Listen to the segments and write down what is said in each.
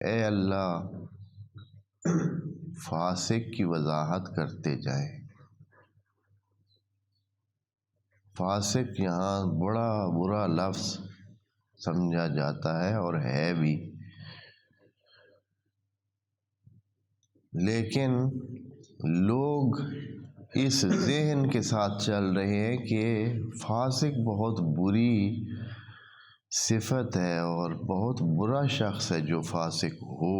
اے اللہ فاسق کی وضاحت کرتے جائیں۔ فاسق یہاں بڑا برا لفظ سمجھا جاتا ہے اور ہے بھی، لیکن لوگ اس ذہن کے ساتھ چل رہے ہیں کہ فاسق بہت بری صفت ہے اور بہت برا شخص ہے جو فاسق ہو،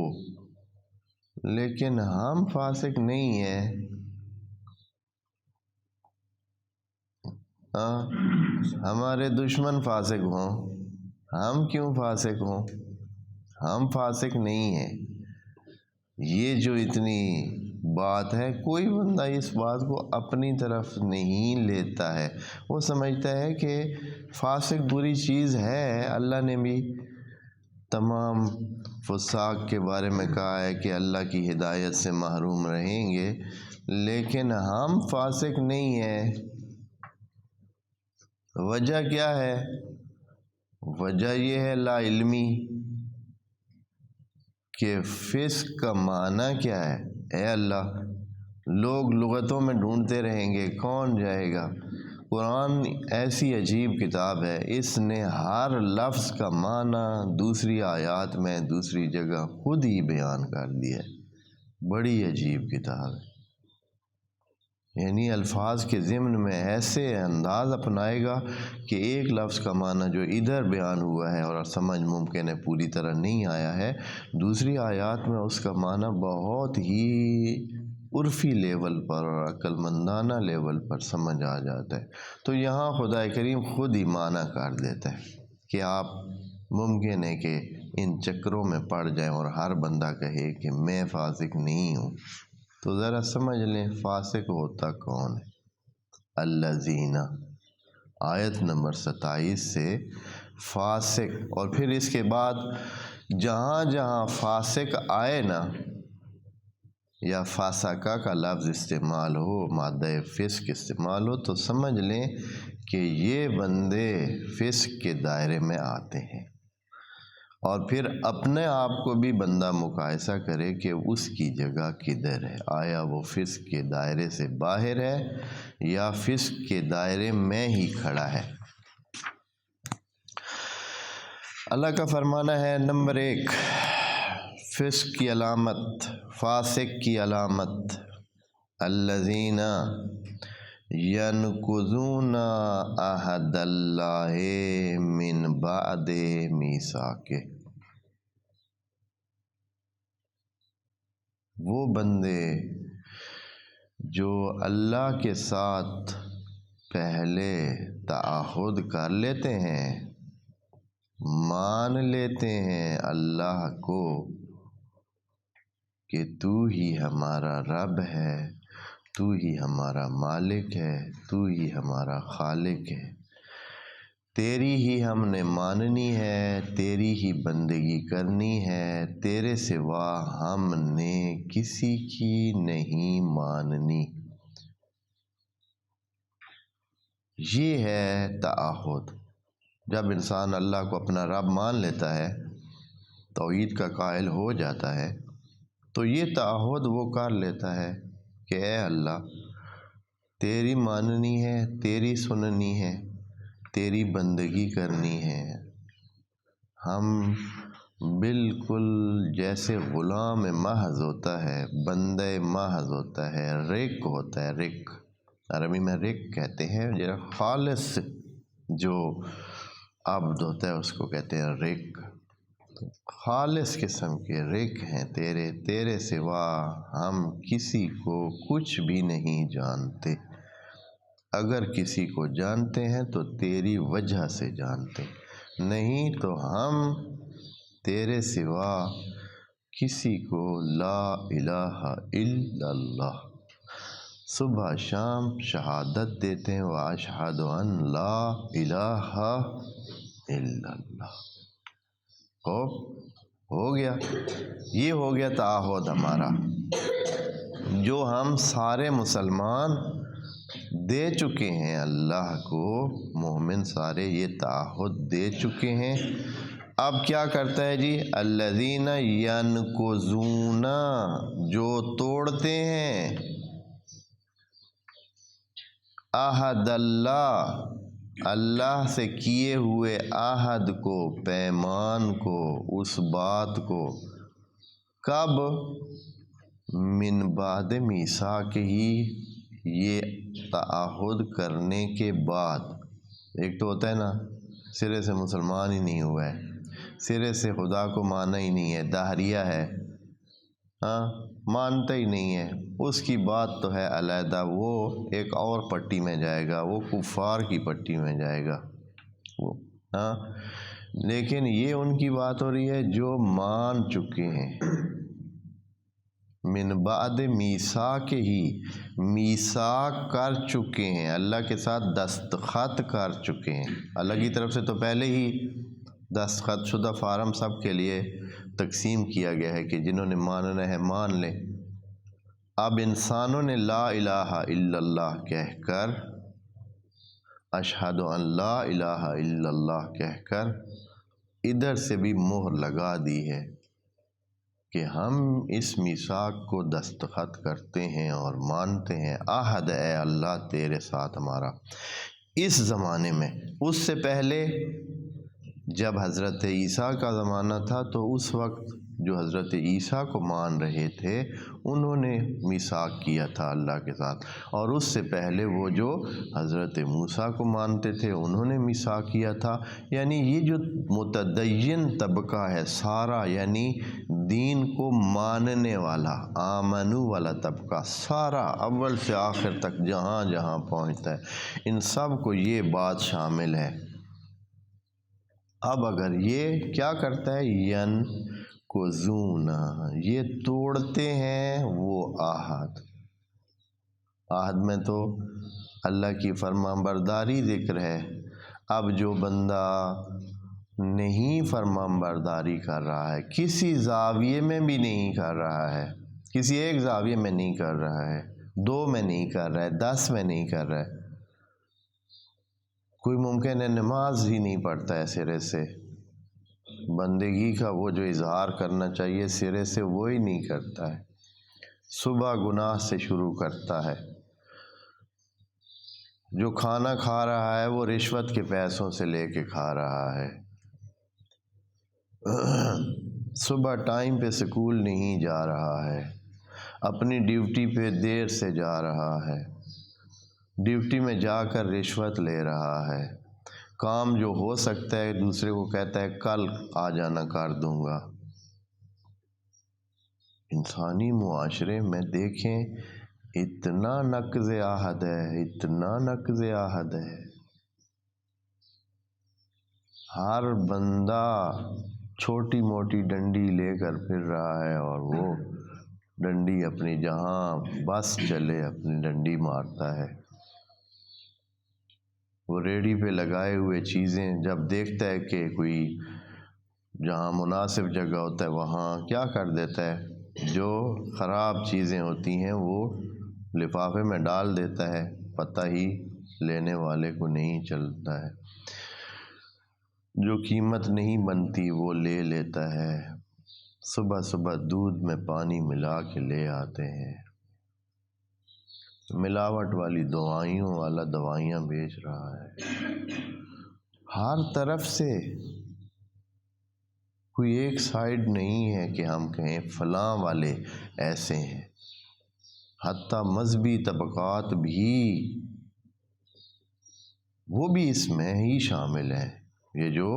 لیکن ہم فاسق نہیں ہیں۔ ہمارے دشمن فاسق ہوں، ہم کیوں فاسق ہوں؟ ہم فاسق نہیں ہیں۔ یہ جو اتنی بات ہے، کوئی بندہ اس بات کو اپنی طرف نہیں لیتا ہے، وہ سمجھتا ہے کہ فاسق بری چیز ہے۔ اللہ نے بھی تمام فساق کے بارے میں کہا ہے کہ اللہ کی ہدایت سے محروم رہیں گے، لیکن ہم فاسق نہیں ہیں۔ وجہ کیا ہے؟ وجہ یہ ہے لا علمی، کہ فسق کا معنی کیا ہے؟ اے اللہ، لوگ لغتوں میں ڈھونڈتے رہیں گے، کون جائے گا؟ قرآن ایسی عجیب کتاب ہے، اس نے ہر لفظ کا معنی دوسری آیات میں دوسری جگہ خود ہی بیان کر دیا ہے۔ بڑی عجیب کتاب ہے، یعنی الفاظ کے ضمن میں ایسے انداز اپنائے گا کہ ایک لفظ کا معنی جو ادھر بیان ہوا ہے اور سمجھ ممکن ہے پوری طرح نہیں آیا ہے، دوسری آیات میں اس کا معنی بہت ہی عرفی لیول پر اور عقل مندانہ لیول پر سمجھ آ جاتا ہے۔ تو یہاں خدا کریم خود ہی معنی کر دیتا ہے کہ آپ ممکن ہے کہ ان چکروں میں پڑ جائیں اور ہر بندہ کہے کہ میں فاسق نہیں ہوں۔ تو ذرا سمجھ لیں فاسق ہوتا کون ہے؟ الذین، آیت نمبر 27 سے فاسق، اور پھر اس کے بعد جہاں جہاں فاسق آئے نا یا فاسقہ کا لفظ استعمال ہو، مادہ فسق استعمال ہو، تو سمجھ لیں کہ یہ بندے فسق کے دائرے میں آتے ہیں۔ اور پھر اپنے آپ کو بھی بندہ مقایسہ کرے کہ اس کی جگہ کدھر ہے، آیا وہ فسق کے دائرے سے باہر ہے یا فسق کے دائرے میں ہی کھڑا ہے۔ اللہ کا فرمانا ہے نمبر 1، فسق کی علامت، فاسق کی علامت، الذین ینقضون عہد اللہ من بعد میثاقہ، وہ بندے جو اللہ کے ساتھ پہلے تعہد کر لیتے ہیں، مان لیتے ہیں اللہ کو کہ تو ہی ہمارا رب ہے، تو ہی ہمارا مالک ہے، تو ہی ہمارا خالق ہے، تیری ہی ہم نے ماننی ہے، تیری ہی بندگی کرنی ہے، تیرے سوا ہم نے کسی کی نہیں ماننی۔ یہ ہے تعہد۔ جب انسان اللہ کو اپنا رب مان لیتا ہے، توحید کا قائل ہو جاتا ہے، تو یہ تعہد وہ کر لیتا ہے کہ اے اللہ، تیری ماننی ہے، تیری سننی ہے، تیری بندگی کرنی ہے۔ ہم بالکل جیسے غلام محض ہوتا ہے، بندہ محض ہوتا ہے، رق ہوتا ہے، رق عربی میں رق کہتے ہیں، جو خالص جو عبد ہوتا ہے اس کو کہتے ہیں رق، خالص قسم کے رق ہیں تیرے سوا ہم کسی کو کچھ بھی نہیں جانتے، اگر کسی کو جانتے ہیں تو تیری وجہ سے جانتے، نہیں تو ہم تیرے سوا کسی کو لا الہ الا اللہ صبح شام شہادت دیتے ہیں، واشہد ان لا الہ الا اللہ۔ ہو گیا، یہ ہو گیا تعہد ہمارا، جو ہم سارے مسلمان دے چکے ہیں اللہ کو، مومن سارے یہ تعہد دے چکے ہیں اب کیا کرتا ہے جی؟ الذین ینقضون، جو توڑتے ہیں عہد اللہ، اللہ سے کیے ہوئے عہد کو، پیمان کو، اس بات کو، کب؟ من بعد میثاق ہی، یہ تعہد کرنے کے بعد۔ ایک تو ہوتا ہے نا سرے سے مسلمان ہی نہیں ہوا ہے، سرے سے خدا کو مانا ہی نہیں ہے، دہریہ ہے، ہاں مانتا ہی نہیں ہے، اس کی بات تو ہے علیحدہ، وہ ایک اور پٹی میں جائے گا، وہ کفار کی پٹی میں جائے گا وہ، ہاں۔ لیکن یہ ان کی بات ہو رہی ہے جو مان چکے ہیں، من بعد میثاق ہی، میثاق کر چکے ہیں، اللہ کے ساتھ دستخط کر چکے ہیں۔ اللہ کی طرف سے تو پہلے ہی دستخط شدہ فارم سب کے لیے تقسیم کیا گیا ہے کہ جنہوں نے ماننا ہے مان لیں۔ اب انسانوں نے لا الہ الا اللہ کہہ کر، اشہد ان لا الہ الا اللہ کہہ کر ادھر سے بھی مہر لگا دی ہے کہ ہم اس میثاق کو دستخط کرتے ہیں اور مانتے ہیں، عہد اے اللہ تیرے ساتھ ہمارا۔ اس زمانے میں، اس سے پہلے جب حضرت عیسیٰ کا زمانہ تھا تو اس وقت جو حضرت عیسیٰ کو مان رہے تھے انہوں نے میثاق کیا تھا اللہ کے ساتھ، اور اس سے پہلے وہ جو حضرت موسیٰ کو مانتے تھے انہوں نے میثاق کیا تھا۔ یعنی یہ جو متدین طبقہ ہے سارا، یعنی دین کو ماننے والا، آمنو والا طبقہ سارا، اول سے آخر تک جہاں جہاں پہنچتا ہے، ان سب کو یہ بات شامل ہے۔ اب اگر یہ کیا کرتا ہے؟ ینقضون، یہ توڑتے ہیں وہ عہد۔ عہد میں تو اللہ کی فرمان برداری ذکر ہے۔ اب جو بندہ نہیں فرمان برداری کر رہا ہے، کسی زاویے میں بھی نہیں کر رہا ہے، کسی ایک زاویے میں نہیں کر رہا ہے، 2 میں نہیں کر رہا ہے، 10 میں نہیں کر رہا ہے، کوئی ممکن ہے نماز ہی نہیں پڑھتا ہے سرے سے، بندگی کا وہ جو اظہار کرنا چاہیے سرے سے وہ ہی نہیں کرتا ہے، صبح گناہ سے شروع کرتا ہے، جو کھانا کھا رہا ہے وہ رشوت کے پیسوں سے لے کے کھا رہا ہے، صبح ٹائم پہ سکول نہیں جا رہا ہے، اپنی ڈیوٹی پہ دیر سے جا رہا ہے، ڈیوٹی میں جا کر رشوت لے رہا ہے، کام جو ہو سکتا ہے دوسرے کو کہتا ہے کل آ جانا کر دوں گا۔ انسانی معاشرے میں دیکھیں اتنا نقض عہد ہے، اتنا نقض عہد ہے، ہر بندہ چھوٹی موٹی ڈنڈی لے کر پھر رہا ہے، اور وہ ڈنڈی اپنی جہاں بس چلے اپنی ڈنڈی مارتا ہے۔ وہ ریڑھی پہ لگائے ہوئے چیزیں جب دیکھتا ہے کہ کوئی جہاں مناسب جگہ ہوتا ہے وہاں کیا کر دیتا ہے، جو خراب چیزیں ہوتی ہیں وہ لفافے میں ڈال دیتا ہے، پتہ ہی لینے والے کو نہیں چلتا ہے، جو قیمت نہیں بنتی وہ لے لیتا ہے، صبح صبح دودھ میں پانی ملا کے لے آتے ہیں، ملاوٹ والی دوائیوں والا دوائیاں بیچ رہا ہے، ہر طرف سے کوئی ایک سائیڈ نہیں ہے کہ ہم کہیں فلاں والے ایسے ہیں، حتیٰ مذہبی طبقات بھی وہ بھی اس میں ہی شامل ہیں، یہ جو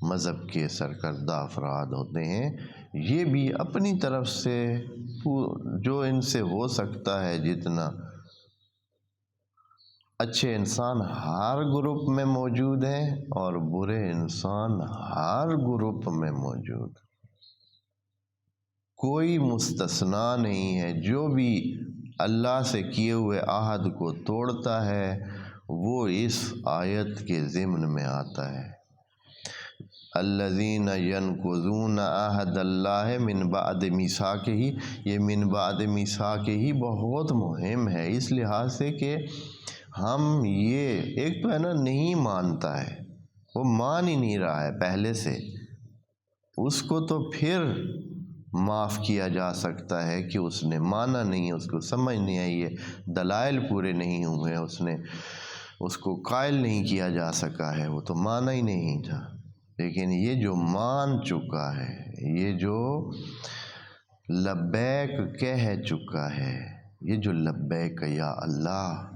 مذہب کے سرکردہ افراد ہوتے ہیں یہ بھی اپنی طرف سے جو ان سے ہو سکتا ہے جتنا، اچھے انسان ہر گروپ میں موجود ہیں اور برے انسان ہر گروپ میں موجود، کوئی مستثنا نہیں ہے، جو بھی اللہ سے کیے ہوئے عہد کو توڑتا ہے وہ اس آیت کے ضمن میں آتا ہے۔ الذین ینقضون عہد اللہ من بعد میثاقہ، یہ من بعد میثاقہ بہت مہم ہے اس لحاظ سے کہ ہم یہ ایک تو ہے نا نہیں مانتا ہے، وہ مان ہی نہیں رہا ہے پہلے سے، اس کو تو پھر معاف کیا جا سکتا ہے کہ اس نے مانا نہیں ہے، اس کو سمجھ نہیں آئی ہے، دلائل پورے نہیں ہوئے، اس کو قائل نہیں کیا جا سکا ہے، وہ تو مانا ہی نہیں تھا۔ لیکن یہ جو مان چکا ہے، یہ جو لبیک کہہ چکا ہے، یہ جو لبیک یا اللہ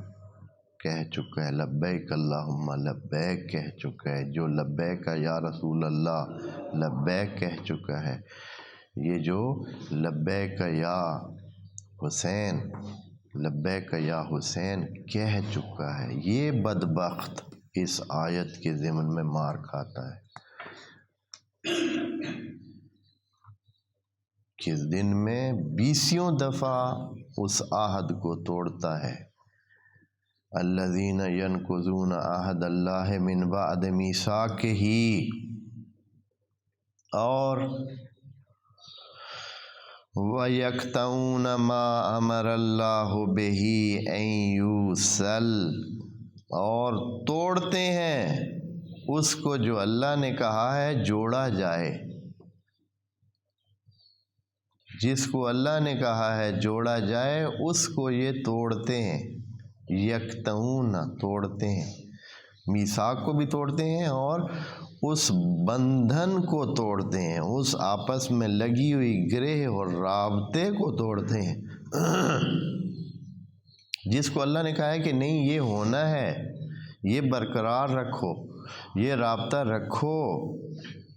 کہہ چکا ہے، لبیک اللہم لبیک کہہ چکا ہے، جو لبیک یا رسول اللہ لبیک کہہ چکا ہے، یہ جو لبیک یا حسین لبیک یا حسین کہہ چکا ہے، یہ بدبخت اس آیت کے ضمن میں مار کھاتا ہے کہ دن میں 20 دفعہ اس عہد کو توڑتا ہے۔ الذین ینقضون عہد اللہ من بعد میثاقہ، اور وَيَقْطَعُونَ مَا أَمَرَ اللَّهُ بِهِ أَن يُوصَلَ، اور توڑتے ہیں اس کو جو اللہ نے کہا ہے جوڑا جائے، جس کو اللہ نے کہا ہے جوڑا جائے اس کو یہ توڑتے ہیں۔ یقطعون توڑتے ہیں، میثاق کو بھی توڑتے ہیں اور اس بندھن کو توڑتے ہیں، اس آپس میں لگی ہوئی گرہ اور رابطے کو توڑتے ہیں جس کو اللہ نے کہا ہے کہ نہیں یہ ہونا ہے، یہ برقرار رکھو، یہ رابطہ رکھو،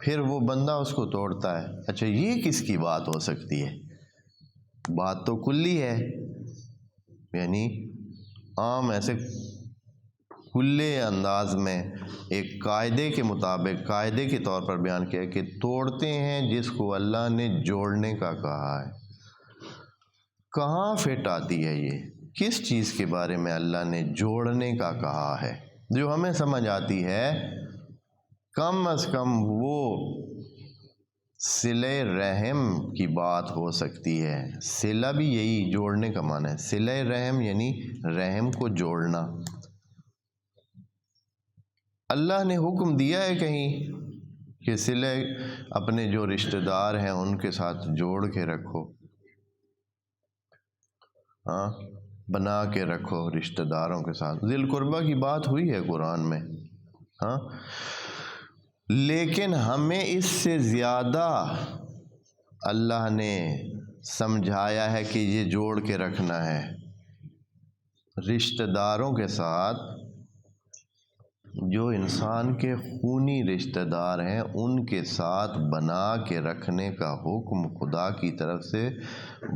پھر وہ بندہ اس کو توڑتا ہے۔ اچھا یہ کس کی بات ہو سکتی ہے؟ بات تو کلی ہے، یعنی عام ایسے کلے انداز میں ایک قاعدے کے مطابق، قاعدے کے طور پر بیان کیا کہ توڑتے ہیں جس کو اللہ نے جوڑنے کا کہا ہے۔ کہاں فٹ آتی ہے یہ؟ کس چیز کے بارے میں اللہ نے جوڑنے کا کہا ہے؟ جو ہمیں سمجھ آتی ہے کم از کم وہ صلہ رحم کی بات ہو سکتی ہے۔ صلہ بھی یہی جوڑنے کا معنی ہے، صلہ رحم یعنی رحم کو جوڑنا۔ اللہ نے حکم دیا ہے کہیں کہ صلہ اپنے جو رشتہ دار ہیں ان کے ساتھ جوڑ کے رکھو، ہاں بنا کے رکھو رشتہ داروں کے ساتھ، ذی القربہ کی بات ہوئی ہے قرآن میں، ہاں، لیکن ہمیں اس سے زیادہ اللہ نے سمجھایا ہے کہ یہ جوڑ کے رکھنا ہے رشتہ داروں کے ساتھ۔ جو انسان کے خونی رشتہ دار ہیں ان کے ساتھ بنا کے رکھنے کا حکم خدا کی طرف سے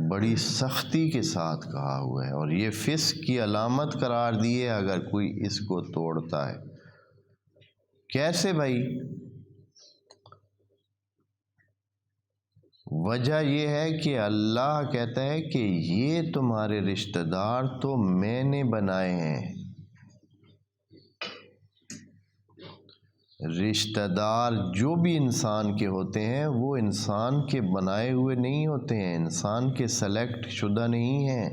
بڑی سختی کے ساتھ کہا ہوا ہے، اور یہ فسق کی علامت قرار دی ہے اگر کوئی اس کو توڑتا ہے۔ کیسے بھائی؟ وجہ یہ ہے کہ اللہ کہتا ہے کہ یہ تمہارے رشتہ دار تو میں نے بنائے ہیں۔ رشتہ دار جو بھی انسان کے ہوتے ہیں وہ انسان کے بنائے ہوئے نہیں ہوتے ہیں، انسان کے سلیکٹ شدہ نہیں ہیں۔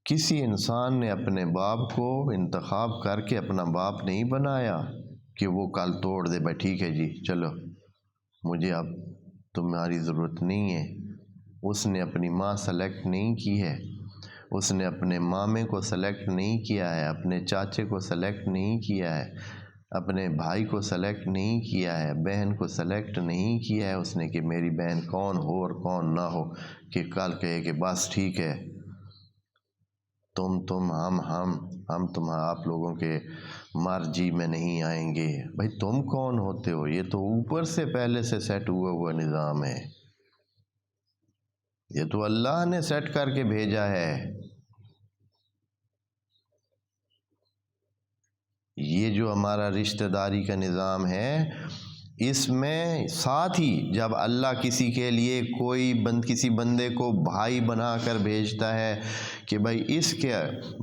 کسی انسان نے اپنے باپ کو انتخاب کر کے اپنا باپ نہیں بنایا کہ وہ کل توڑ دے، بھائی ٹھیک ہے جی چلو مجھے اب تمہاری ضرورت نہیں ہے۔ اس نے اپنی ماں سلیکٹ نہیں کی ہے، اس نے اپنے مامے کو سلیکٹ نہیں کیا ہے، اپنے چاچے کو سلیکٹ نہیں کیا ہے، اپنے بھائی کو سلیکٹ نہیں کیا ہے، بہن کو سلیکٹ نہیں کیا ہے اس نے کہ میری بہن کون ہو اور کون نہ ہو، کہ کل کہے کہ بس ٹھیک ہے تم ہم آپ لوگوں کے مرجی میں نہیں آئیں گے۔ بھائی تم کون ہوتے ہو؟ یہ تو اوپر سے پہلے سے سیٹ ہوا نظام ہے، یہ تو اللہ نے سیٹ کر کے بھیجا ہے۔ یہ جو ہمارا رشتہ داری کا نظام ہے اس میں ساتھ ہی جب اللہ کسی کے لیے کسی بندے کو بھائی بنا کر بھیجتا ہے کہ بھائی اس کے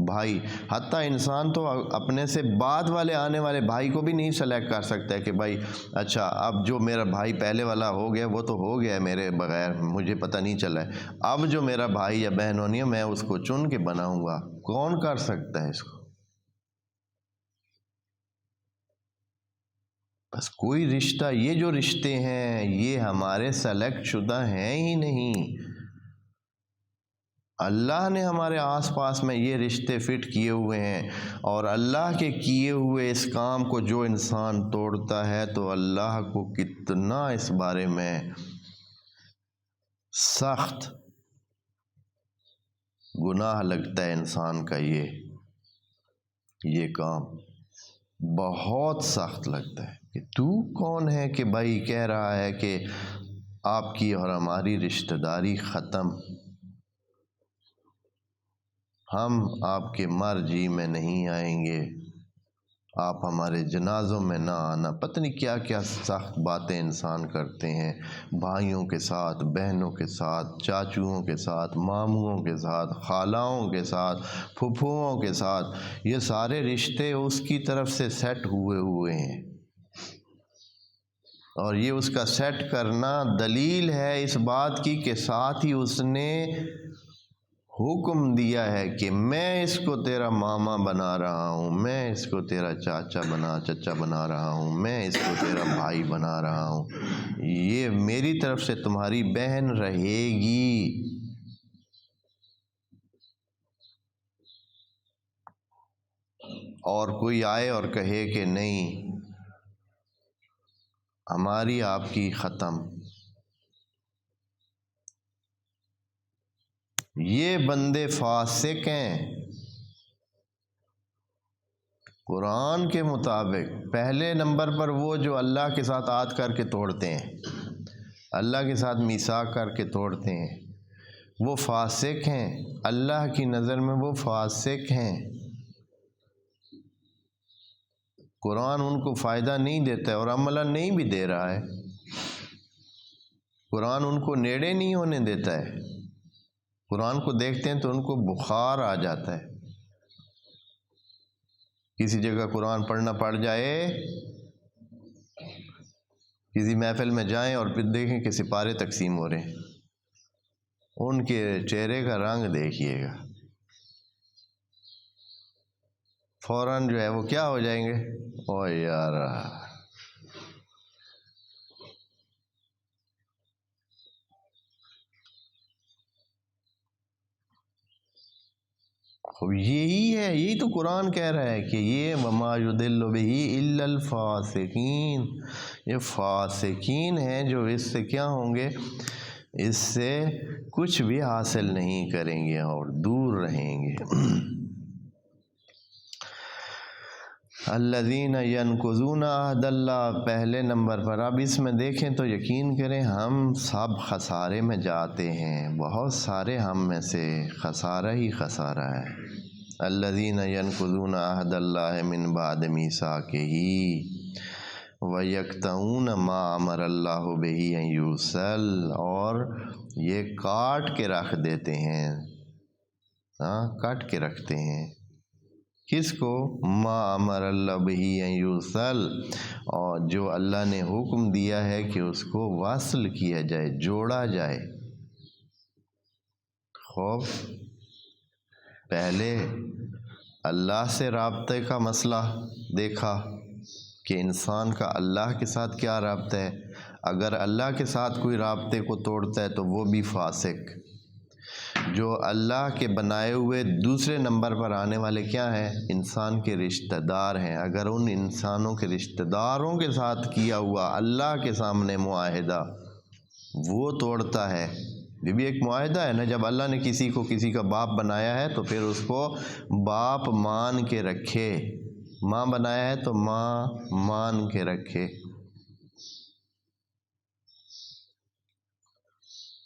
بھائی، حتیٰ انسان تو اپنے سے بعد والے آنے والے بھائی کو بھی نہیں سلیکٹ کر سکتا ہے کہ بھائی اچھا اب جو میرا بھائی پہلے والا ہو گیا وہ تو ہو گیا ہے میرے بغیر، مجھے پتہ نہیں چلا ہے، اب جو میرا بھائی یا بہن ہونی ہے میں اس کو چن کے بناؤں گا۔ کون کر سکتا ہے اس کو؟ بس کوئی رشتہ، یہ جو رشتے ہیں یہ ہمارے سلیکٹ شدہ ہیں ہی نہیں، اللہ نے ہمارے آس پاس میں یہ رشتے فٹ کیے ہوئے ہیں، اور اللہ کے کیے ہوئے اس کام کو جو انسان توڑتا ہے تو اللہ کو کتنا اس بارے میں سخت گناہ لگتا ہے انسان کا، یہ کام بہت سخت لگتا ہے کہ تو کون ہے کہ بھائی کہہ رہا ہے کہ آپ کی اور ہماری رشتہ داری ختم، ہم آپ کے مرجی میں نہیں آئیں گے، آپ ہمارے جنازوں میں نہ آنا۔ پتہ نہیں کیا کیا سخت باتیں انسان کرتے ہیں، بھائیوں کے ساتھ، بہنوں کے ساتھ، چاچوؤں کے ساتھ، ماموؤں کے ساتھ، خالاؤں کے ساتھ، پھپھوؤں کے ساتھ، یہ سارے رشتے اس کی طرف سے سیٹ ہوئے ہیں، اور یہ اس کا سیٹ کرنا دلیل ہے اس بات کی کہ ساتھ ہی اس نے حکم دیا ہے کہ میں اس کو تیرا ماما بنا رہا ہوں، میں اس کو تیرا چچا بنا رہا ہوں، میں اس کو تیرا بھائی بنا رہا ہوں، یہ میری طرف سے تمہاری بہن رہے گی۔ اور کوئی آئے اور کہے کہ نہیں ہماری آپ کی ختم، یہ بندے فاسق ہیں۔ قرآن کے مطابق پہلے نمبر پر وہ جو اللہ کے ساتھ عہد کر کے توڑتے ہیں، اللہ کے ساتھ میثاق کر کے توڑتے ہیں، وہ فاسق ہیں، اللہ کی نظر میں وہ فاسق ہیں۔ قرآن ان کو فائدہ نہیں دیتا ہے، اور عملاً نہیں بھی دے رہا ہے۔ قرآن ان کو نیڑے نہیں ہونے دیتا ہے۔ قرآن کو دیکھتے ہیں تو ان کو بخار آ جاتا ہے۔ کسی جگہ قرآن پڑھنا پڑ جائے، کسی محفل میں جائیں اور پھر دیکھیں کہ سپارے تقسیم ہو رہے ہیں، ان کے چہرے کا رنگ دیکھیے گا، فوراً جو ہے وہ کیا ہو جائیں گے، او یار یہی ہے، یہی تو قرآن کہہ رہا ہے کہ یہ وما یضل بہ الا الفاسقین، یہ فاسقین ہیں جو اس سے کیا ہوں گے، اس سے کچھ بھی حاصل نہیں کریں گے اور دور رہیں گے۔ الذین ینقضون عہد اللہ، پہلے نمبر پر۔ اب اس میں دیکھیں تو یقین کریں ہم سب خسارے میں جاتے ہیں، بہت سارے ہم میں سے خسارہ ہی خسارہ ہے۔ الذین ینقضون عہد اللہ من بعد میثاقہ ویقطعون ما امر اللہ بہ ان یوصل، اور یہ کاٹ کے رکھ دیتے ہیں، کاٹ کے رکھتے ہیں کس کو، ما امر اللہ بہ ان یوصل، اور جو اللہ نے حکم دیا ہے کہ اس کو وصل کیا جائے، جوڑا جائے۔ خوب پہلے اللہ سے رابطے کا مسئلہ دیکھا کہ انسان کا اللہ کے ساتھ کیا رابطہ ہے، اگر اللہ کے ساتھ کوئی رابطے کو توڑتا ہے تو وہ بھی فاسق۔ جو اللہ کے بنائے ہوئے دوسرے نمبر پر آنے والے کیا ہیں، انسان کے رشتہ دار ہیں، اگر ان انسانوں کے رشتہ داروں کے ساتھ کیا ہوا اللہ کے سامنے معاہدہ وہ توڑتا ہے، یہ بھی ایک معاہدہ ہے نا، جب اللہ نے کسی کو کسی کا باپ بنایا ہے تو پھر اس کو باپ مان کے رکھے، ماں بنایا ہے تو ماں مان کے رکھے۔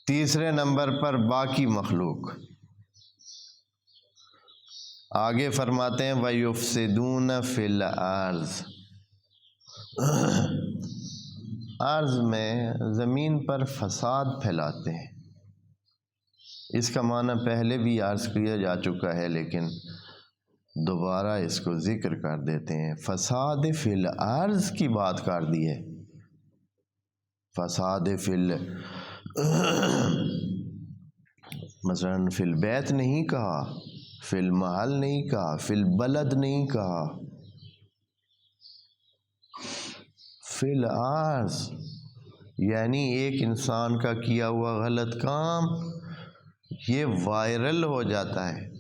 تیسرے نمبر پر باقی مخلوق، آگے فرماتے ہیں وَيُفْسِدُونَ فِي الْأَرْضِ، ارض میں زمین پر فساد پھیلاتے ہیں۔ اس کا معنی پہلے بھی عرض کیا جا چکا ہے لیکن دوبارہ اس کو ذکر کر دیتے ہیں۔ فساد فی الارض کی بات کر دی ہے، فساد مثلا فی البیت نہیں کہا، فی المحل نہیں کہا، فی البلد نہیں کہا، فی الارض، یعنی ایک انسان کا کیا ہوا غلط کام یہ وائرل ہو جاتا ہے،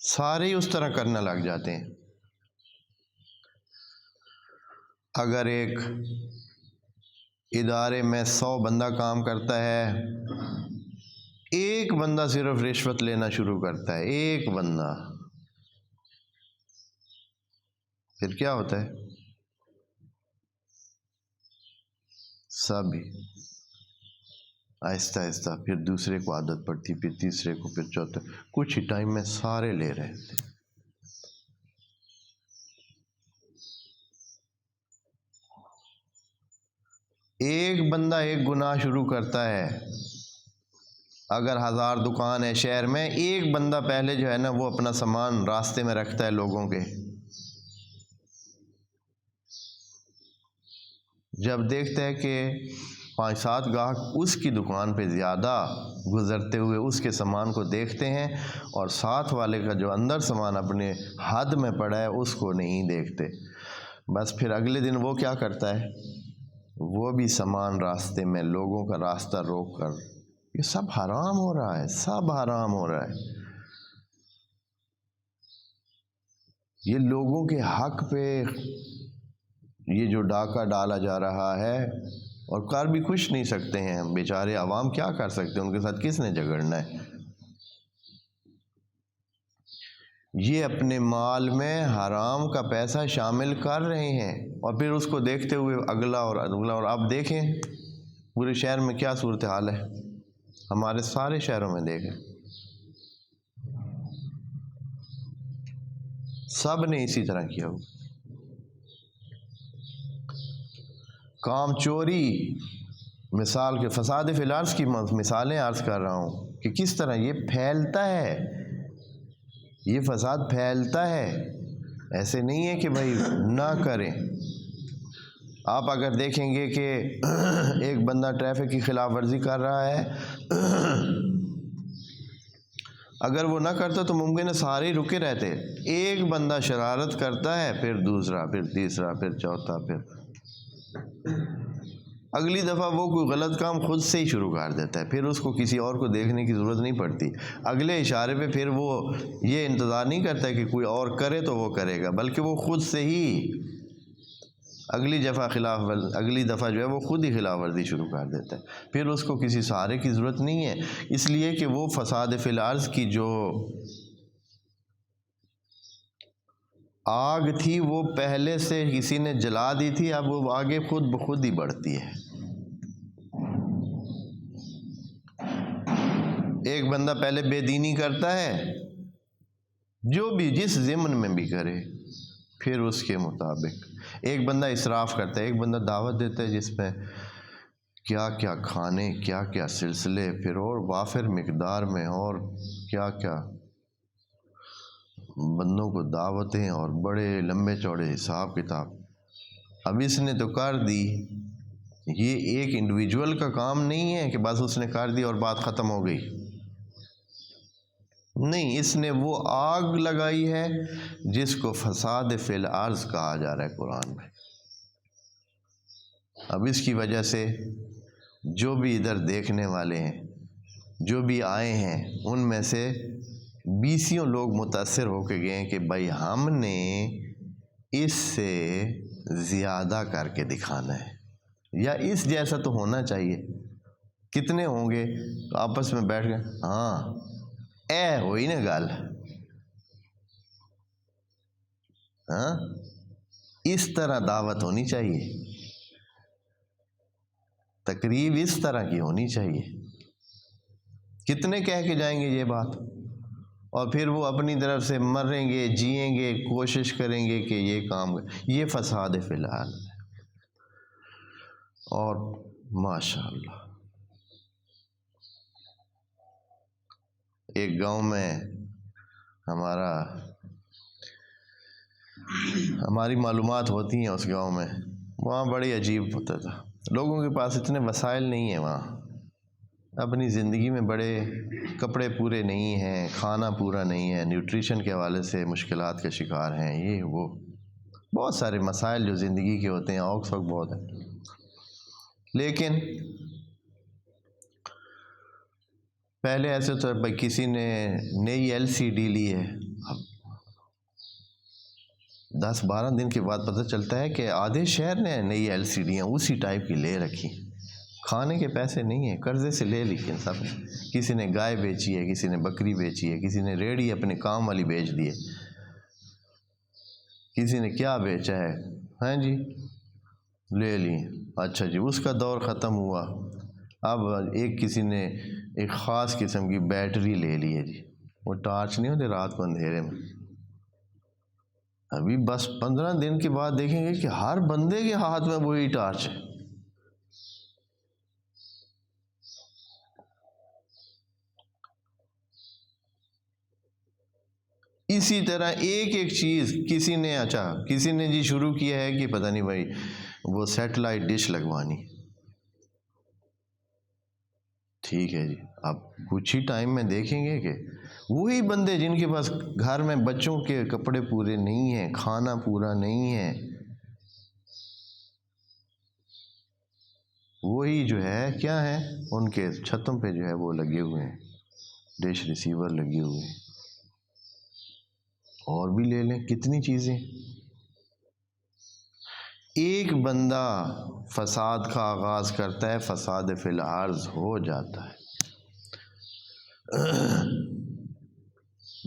سارے اس طرح کرنے لگ جاتے ہیں۔ اگر ایک ادارے میں 100 بندہ کام کرتا ہے، ایک بندہ صرف رشوت لینا شروع کرتا ہے، ایک بندہ، پھر کیا ہوتا ہے؟ سب ہی آہستہ آہستہ، پھر دوسرے کو عادت پڑتی، پھر تیسرے کو، پھر چوتھے، کچھ ہی ٹائم میں سارے لے رہے تھے۔ ایک بندہ ایک گناہ شروع کرتا ہے، اگر 1000 دکان ہے شہر میں، ایک بندہ پہلے جو ہے نا وہ اپنا سامان راستے میں رکھتا ہے لوگوں کے، جب دیکھتا ہے کہ 5-7 گاہک اس کی دکان پہ زیادہ گزرتے ہوئے اس کے سامان کو دیکھتے ہیں، اور ساتھ والے کا جو اندر سامان اپنے حد میں پڑا ہے اس کو نہیں دیکھتے، بس پھر اگلے دن وہ کیا کرتا ہے؟ وہ بھی سامان راستے میں لوگوں کا راستہ روک کر، یہ سب حرام ہو رہا ہے، سب حرام ہو رہا ہے، یہ لوگوں کے حق پہ یہ جو ڈاکہ ڈالا جا رہا ہے، اور کر بھی کچھ نہیں سکتے ہیں بیچارے عوام، کیا کر سکتے ہیں؟ ان کے ساتھ کس نے جھگڑنا ہے؟ یہ اپنے مال میں حرام کا پیسہ شامل کر رہے ہیں، اور پھر اس کو دیکھتے ہوئے اگلا اور اگلا، اور اب دیکھیں پورے شہر میں کیا صورتحال ہے، ہمارے سارے شہروں میں دیکھیں، سب نے اسی طرح کیا ہو۔ کام چوری، مثال کے فساد فی الارض کی مثالیں عرض کر رہا ہوں کہ کس طرح یہ پھیلتا ہے، یہ فساد پھیلتا ہے، ایسے نہیں ہے کہ بھائی نہ کریں۔ آپ اگر دیکھیں گے کہ ایک بندہ ٹریفک کی خلاف ورزی کر رہا ہے، اگر وہ نہ کرتا تو ممکن ہے سارے رکے رہتے، ایک بندہ شرارت کرتا ہے، پھر دوسرا، پھر تیسرا، پھر چوتھا، پھر اگلی دفعہ وہ کوئی غلط کام خود سے ہی شروع کر دیتا ہے، پھر اس کو کسی اور کو دیکھنے کی ضرورت نہیں پڑتی، اگلے اشارے پہ پھر وہ یہ انتظار نہیں کرتا کہ کوئی اور کرے تو وہ کرے گا، بلکہ وہ خود سے ہی اگلی دفعہ جو ہے وہ خود ہی خلاف ورزی شروع کر دیتا ہے، پھر اس کو کسی سہارے کی ضرورت نہیں ہے، اس لیے کہ وہ فساد فی الارض کی جو آگ تھی وہ پہلے سے کسی نے جلا دی تھی، اب وہ آگے خود بخود ہی بڑھتی ہے۔ ایک بندہ پہلے بے دینی کرتا ہے، جو بھی جس ضمن میں بھی کرے، پھر اس کے مطابق ایک بندہ اسراف کرتا ہے، ایک بندہ دعوت دیتا ہے جس میں کیا کیا کھانے، کیا کیا سلسلے، پھر اور وافر مقدار میں، اور کیا کیا بندوں کو دعوتیں، اور بڑے لمبے چوڑے حساب کتاب۔ اب اس نے تو کر دی، یہ ایک انڈیویجول کا کام نہیں ہے کہ بس اس نے کر دی اور بات ختم ہو گئی، نہیں، اس نے وہ آگ لگائی ہے جس کو فساد فی الارض کہا جا رہا ہے قرآن میں۔ اب اس کی وجہ سے جو بھی ادھر دیکھنے والے ہیں، جو بھی آئے ہیں، ان میں سے 20 لوگ متاثر ہو کے گئے کہ بھائی ہم نے اس سے زیادہ کر کے دکھانا ہے، یا اس جیسا تو ہونا چاہیے۔ کتنے ہوں گے آپس میں بیٹھ گئے، ہاں اے ہوئی نا گل، ہاں اس طرح دعوت ہونی چاہیے، تقریب اس طرح کی ہونی چاہیے۔ کتنے کہہ کے جائیں گے یہ بات، اور پھر وہ اپنی طرف سے مریں گے، جئیں گے، کوشش کریں گے کہ یہ کام، یہ فساد فی الحال ہے۔ اور ماشاءاللہ ایک گاؤں میں ہماری معلومات ہوتی ہیں، اس گاؤں میں وہاں بڑی عجیب ہوتا تھا، لوگوں کے پاس اتنے وسائل نہیں ہیں، وہاں اپنی زندگی میں بڑے کپڑے پورے نہیں ہیں، کھانا پورا نہیں ہے، نیوٹریشن کے حوالے سے مشکلات کا شکار ہیں، یہ وہ بہت سارے مسائل جو زندگی کے ہوتے ہیں، اوکھ سوکھ بہت ہے. لیکن پہلے ایسے تو بھائی کسی نے نئی LCD لی ہے، اب 10-12 دن کے بعد پتہ چلتا ہے کہ آدھے شہر نے نئی LCD اسی ٹائپ کی لے رکھی. کھانے کے پیسے نہیں ہیں، قرضے سے لے لی سب نے. کسی نے گائے بیچی ہے، کسی نے بکری بیچی ہے، کسی نے ریڑھی اپنے کام والی بیچ دی ہے، کسی نے کیا بیچا ہے، ہاں جی لے لی. اچھا جی، اس کا دور ختم ہوا. اب ایک کسی نے ایک خاص قسم کی بیٹری لے لی ہے جی، وہ ٹارچ نہیں ہوتی رات کو اندھیرے میں. ابھی بس 15 دن کے بعد دیکھیں گے کہ ہر بندے کے ہاتھ میں وہی ٹارچ ہے. اسی طرح ایک ایک چیز کسی نے جی شروع کیا ہے کہ پتہ نہیں بھائی وہ سیٹلائٹ ڈش لگوانی. ٹھیک ہے جی، اب کچھ ہی ٹائم میں دیکھیں گے کہ وہی بندے جن کے پاس گھر میں بچوں کے کپڑے پورے نہیں ہیں، کھانا پورا نہیں ہے، وہی جو ہے کیا ہے ان کے چھتوں پہ جو ہے وہ لگے ہوئے ہیں ڈش ریسیور لگے ہوئے ہیں. اور بھی لے لیں کتنی چیزیں. ایک بندہ فساد کا آغاز کرتا ہے، فساد فی الارض ہو جاتا ہے.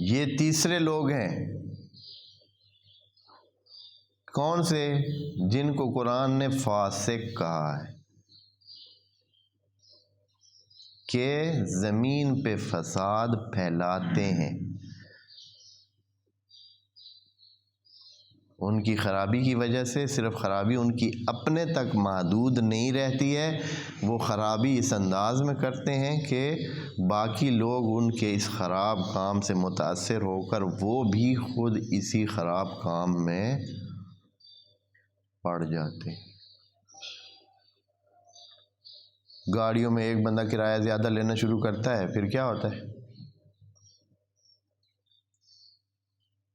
یہ تیسرے لوگ ہیں. کون سے؟ جن کو قرآن نے فاسق کہا ہے کہ زمین پہ فساد پھیلاتے ہیں. ان کی خرابی کی وجہ سے صرف خرابی ان کی اپنے تک محدود نہیں رہتی ہے، وہ خرابی اس انداز میں کرتے ہیں کہ باقی لوگ ان کے اس خراب کام سے متاثر ہو کر وہ بھی خود اسی خراب کام میں پڑ جاتے ہیں. گاڑیوں میں ایک بندہ کرایہ زیادہ لینا شروع کرتا ہے، پھر کیا ہوتا ہے؟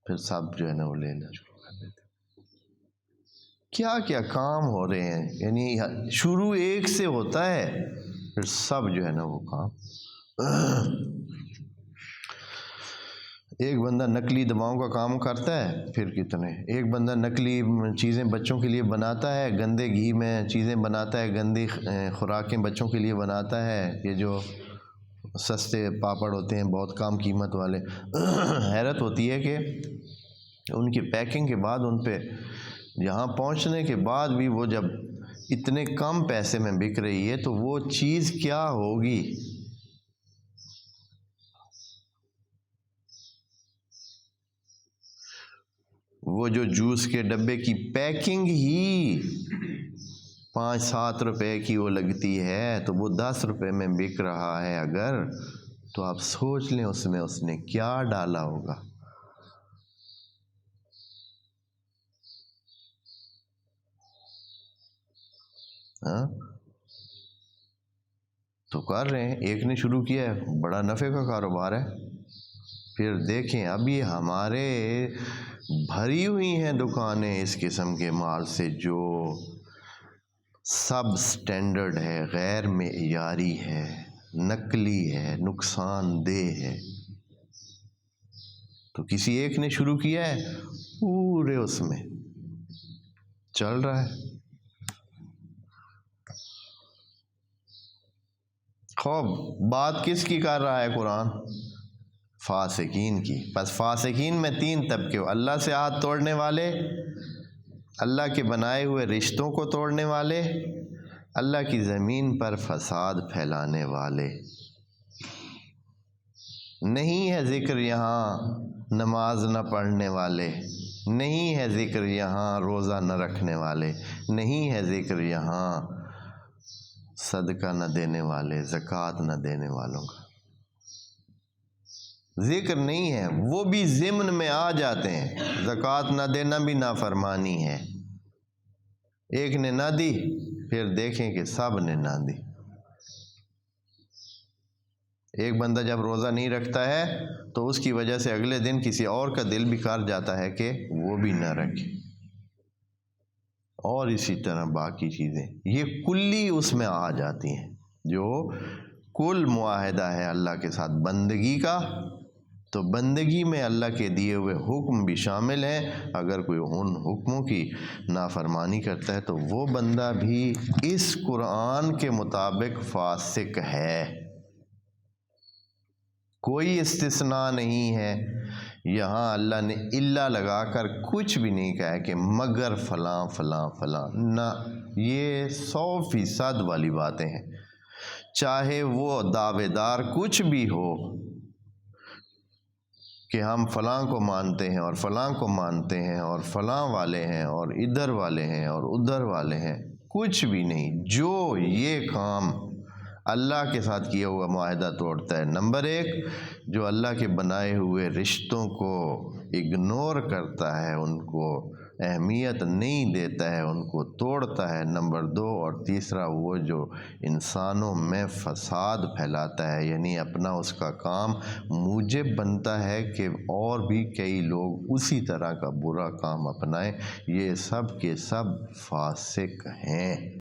پھر سب جو ہے نا وہ لینا شروع کر دیتے. کیا کیا کام ہو رہے ہیں، یعنی شروع ایک سے ہوتا ہے، پھر سب جو ہے نا وہ کام. ایک بندہ نقلی دواؤں کا کام کرتا ہے، پھر کتنے. ایک بندہ نقلی چیزیں بچوں کے لیے بناتا ہے، گندے گھی میں چیزیں بناتا ہے، گندی خوراکیں بچوں کے لیے بناتا ہے، یہ جو سستے پاپڑ ہوتے ہیں بہت کم قیمت والے. حیرت ہوتی ہے کہ ان کی پیکنگ کے بعد ان پہ یہاں پہنچنے کے بعد بھی وہ جب اتنے کم پیسے میں بک رہی ہے تو وہ چیز کیا ہوگی. وہ جو جوس کے ڈبے کی پیکنگ ہی 5-7 روپے کی وہ لگتی ہے تو وہ 10 روپے میں بک رہا ہے اگر، تو آپ سوچ لیں اس میں اس نے کیا ڈالا ہوگا. ہاں تو کر رہے ہیں، ایک نے شروع کیا ہے، بڑا نفع کا کاروبار ہے. پھر دیکھیں ابھی ہمارے بھری ہوئی ہیں دکانیں اس قسم کے مال سے جو سب سٹینڈرڈ ہے، غیر معیاری ہے، نقلی ہے، نقصان دہ ہے. تو کسی ایک نے شروع کیا ہے، پورے اس میں چل رہا ہے. خوب بات کس کی کر رہا ہے قرآن؟ فاسقین کی. بس فاسقین میں 3 طبقے ہو: اللہ سے ہاتھ توڑنے والے، اللہ کے بنائے ہوئے رشتوں کو توڑنے والے، اللہ کی زمین پر فساد پھیلانے والے. نہیں ہے ذکر یہاں نماز نہ پڑھنے والے، نہیں ہے ذکر یہاں روزہ نہ رکھنے والے، نہیں ہے ذکر یہاں صدقہ نہ دینے والے، زکوٰۃ نہ دینے والوں کا ذکر نہیں ہے. وہ بھی ضمن میں آ جاتے ہیں. زکوٰۃ نہ دینا بھی نافرمانی ہے. ایک نے نہ دی، پھر دیکھیں کہ سب نے نہ دی. ایک بندہ جب روزہ نہیں رکھتا ہے تو اس کی وجہ سے اگلے دن کسی اور کا دل بھی کر جاتا ہے کہ وہ بھی نہ رکھے. اور اسی طرح باقی چیزیں یہ کلی اس میں آ جاتی ہیں۔ جو کل معاہدہ ہے اللہ کے ساتھ بندگی کا، تو بندگی میں اللہ کے دیے ہوئے حکم بھی شامل ہیں۔ اگر کوئی ان حکموں کی نافرمانی کرتا ہے تو وہ بندہ بھی اس قرآن کے مطابق فاسق ہے، کوئی استثناء نہیں ہے۔ یہاں اللہ نے الا لگا کر کچھ بھی نہیں کہا کہ مگر فلاں فلاں فلاں، نہ، یہ 100% والی باتیں ہیں۔ چاہے وہ دعوے دار کچھ بھی ہو کہ ہم فلاں کو مانتے ہیں اور فلاں کو مانتے ہیں اور فلاں والے ہیں اور ادھر والے ہیں اور ادھر والے ہیں، کچھ بھی نہیں۔ جو یہ کام اللہ کے ساتھ کیا ہوا معاہدہ توڑتا ہے، نمبر 1، جو اللہ کے بنائے ہوئے رشتوں کو اگنور کرتا ہے، ان کو اہمیت نہیں دیتا ہے، ان کو توڑتا ہے، نمبر 2، اور تیسرا وہ جو انسانوں میں فساد پھیلاتا ہے، یعنی اپنا اس کا کام موجب بنتا ہے کہ اور بھی کئی لوگ اسی طرح کا برا کام اپنائیں، یہ سب کے سب فاسق ہیں۔